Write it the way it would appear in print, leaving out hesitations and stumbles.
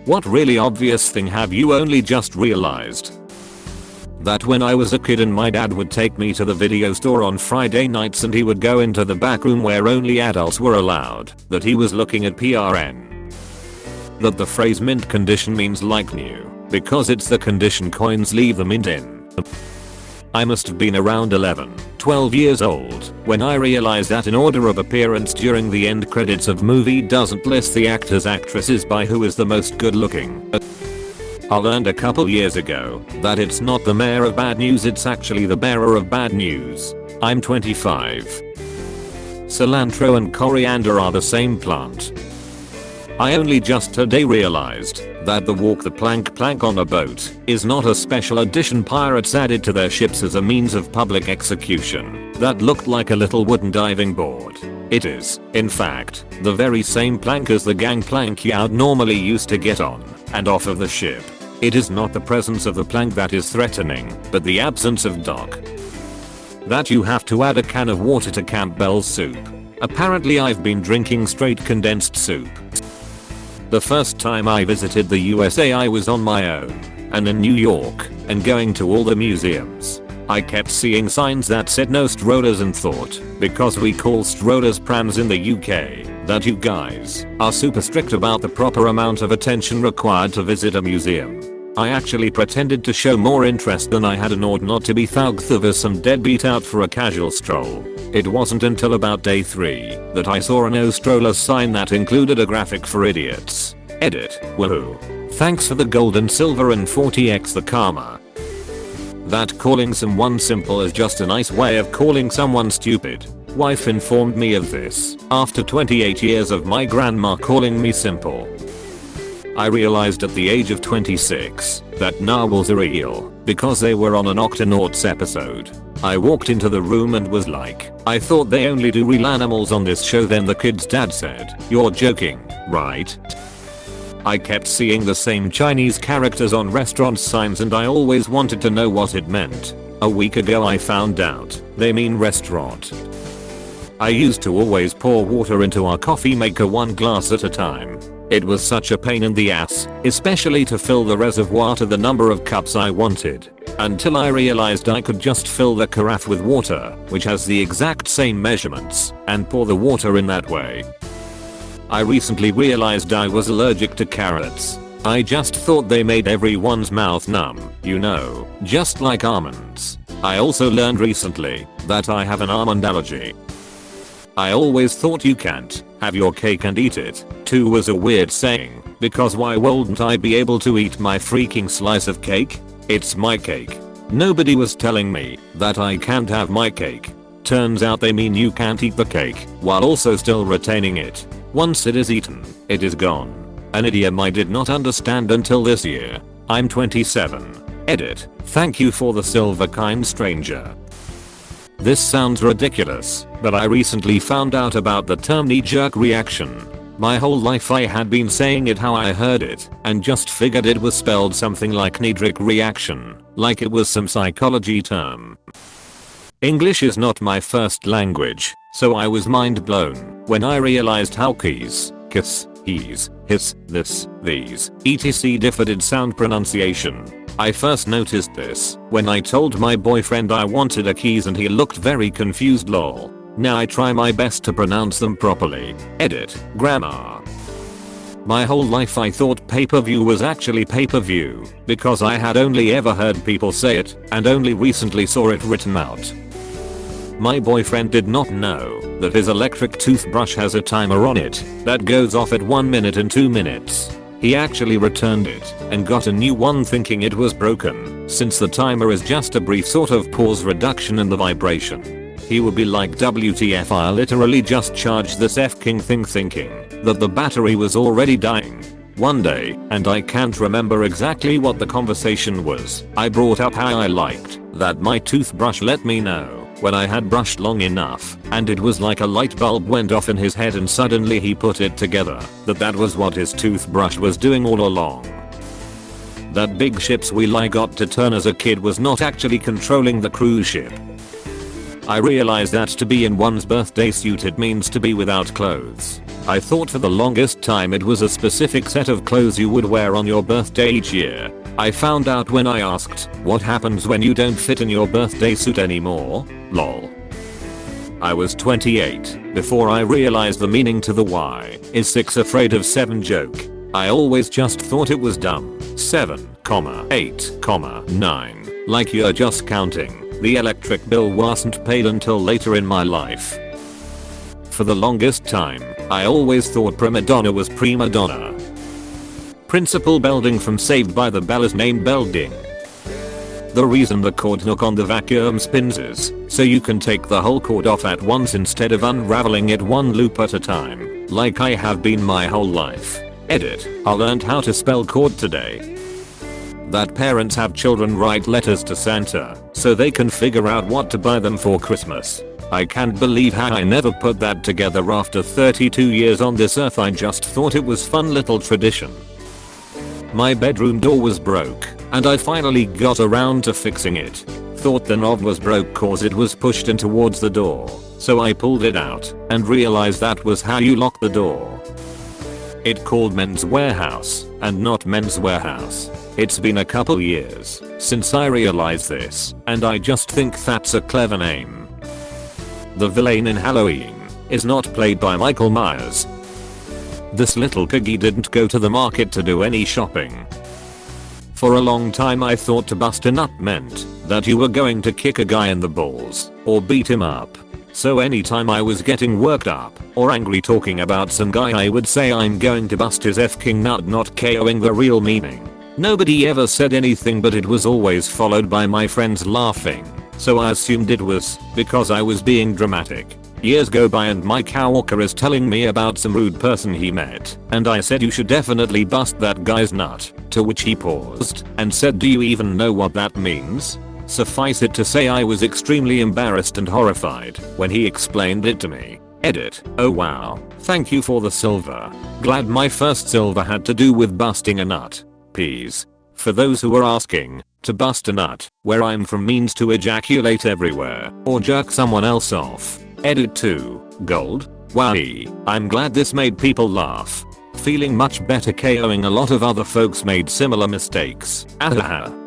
What really obvious thing have you only just realized? That when I was a kid and my dad would take me to the video store on Friday nights and he would go into the back room where only adults were allowed, that he was looking at PRN. That the phrase mint condition means like new, because it's the condition coins leave the mint in. I must have been around 11, 12 years old when I realized that in order of appearance during the end credits of movie doesn't list the actors actresses by who is the most good looking. I learned a couple years ago that it's not the mayor of bad news, it's actually the bearer of bad news. I'm 25. Cilantro and coriander are the same plant. I only just today realized that the walk the plank on a boat is not a special edition pirates added to their ships as a means of public execution that looked like a little wooden diving board. It is, in fact, the very same plank as the gangplank you would normally use to get on and off of the ship. It is not the presence of the plank that is threatening, but the absence of dock. That you have to add a can of water to Campbell's soup. Apparently I've been drinking straight condensed soup. The first time I visited the USA I was on my own and in New York and going to all the museums. I kept seeing signs that said no strollers and thought, because we call strollers prams in the UK, that you guys are super strict about the proper amount of attention required to visit a museum. I actually pretended to show more interest than I had and ought not to be thugged of as some deadbeat out for a casual stroll. It wasn't until about day 3 that I saw a no strollers sign that included a graphic for idiots. Edit, woohoo. Thanks for the gold and silver and 40x the karma. That calling someone simple is just a nice way of calling someone stupid. Wife informed me of this after 28 years of my grandma calling me simple. I realized at the age of 26 that narwhals are real because they were on an Octonauts episode. I walked into the room and was like, I thought they only do real animals on this show. Then the kid's dad said, you're joking, right? I kept seeing the same Chinese characters on restaurant signs and I always wanted to know what it meant. A week ago I found out they mean restaurant. I used to always pour water into our coffee maker 1 glass at a time. It was such a pain in the ass, especially to fill the reservoir to the number of cups I wanted, until I realized I could just fill the carafe with water, which has the exact same measurements, and pour the water in that way. I recently realized I was allergic to carrots. I just thought they made everyone's mouth numb, you know, just like almonds. I also learned recently that I have an almond allergy. I always thought you can't have your cake and eat it, too was a weird saying, because why wouldn't I be able to eat my freaking slice of cake? It's my cake. Nobody was telling me that I can't have my cake. Turns out they mean you can't eat the cake while also still retaining it. Once it is eaten, it is gone. An idiom I did not understand until this year. I'm 27. Edit. Thank you for the silver kind stranger. This sounds ridiculous, but I recently found out about the term knee-jerk reaction. My whole life I had been saying it how I heard it, and just figured it was spelled something like knee-jerk reaction, like it was some psychology term. English is not my first language, so I was mind blown when I realized how keys, kiss, he's, his, this, these, etc. differed in sound pronunciation. I first noticed this when I told my boyfriend I wanted a keys and he looked very confused lol. Now I try my best to pronounce them properly. Edit, grammar. My whole life I thought pay-per-view was actually pay-per-view because I had only ever heard people say it and only recently saw it written out. My boyfriend did not know that his electric toothbrush has a timer on it that goes off at 1 minute and 2 minutes. He actually returned it and got a new one thinking it was broken, since the timer is just a brief sort of pause reduction in the vibration. He would be like WTF, I literally just charged this f-king thing thinking that the battery was already dying. One day, and I can't remember exactly what the conversation was, I brought up how I liked that my toothbrush let me know when I had brushed long enough, and it was like a light bulb went off in his head and suddenly he put it together that was what his toothbrush was doing all along. That big ships we got to turn as a kid was not actually controlling the cruise ship. I realized that to be in one's birthday suit it means to be without clothes. I thought for the longest time it was a specific set of clothes you would wear on your birthday each year. I found out when I asked, what happens when you don't fit in your birthday suit anymore? Lol. I was 28 before I realized the meaning to the why is 6 afraid of 7 joke. I always just thought it was dumb. 7, 8, 9. Like you're just counting. The electric bill wasn't paid until later in my life. For the longest time, I always thought prima donna was prima donna. Principal Belding from Saved by the Bell is named Belding. The reason the cord hook on the vacuum spins is so you can take the whole cord off at once instead of unraveling it one loop at a time, like I have been my whole life. Edit. I learned how to spell cord today. That parents have children write letters to Santa so they can figure out what to buy them for Christmas. I can't believe how I never put that together after 32 years on this earth. I just thought it was fun little tradition. My bedroom door was broke and I finally got around to fixing it. Thought the knob was broke cause it was pushed in towards the door, so I pulled it out and realized that was how you lock the door. It called Men's Warehouse and not Men's Warehouse. It's been a couple years since I realized this and I just think that's a clever name. The villain in Halloween is not played by Michael Myers. This little piggy didn't go to the market to do any shopping. For a long time I thought to bust a nut meant that you were going to kick a guy in the balls or beat him up. So anytime I was getting worked up or angry talking about some guy I would say I'm going to bust his f-king nut, not KOing the real meaning. Nobody ever said anything but it was always followed by my friends laughing. So I assumed it was because I was being dramatic. Years go by and my coworker is telling me about some rude person he met and I said you should definitely bust that guy's nut, to which he paused and said, do you even know what that means? Suffice it to say I was extremely embarrassed and horrified when he explained it to me. Edit. Oh wow, thank you for the silver. Glad my first silver had to do with busting a nut. Peas. For those who are asking, to bust a nut, where I'm from, means to ejaculate everywhere or jerk someone else off. Edit 2. Gold. Wowee. I'm glad this made people laugh. Feeling much better KOing a lot of other folks made similar mistakes. Ahaha.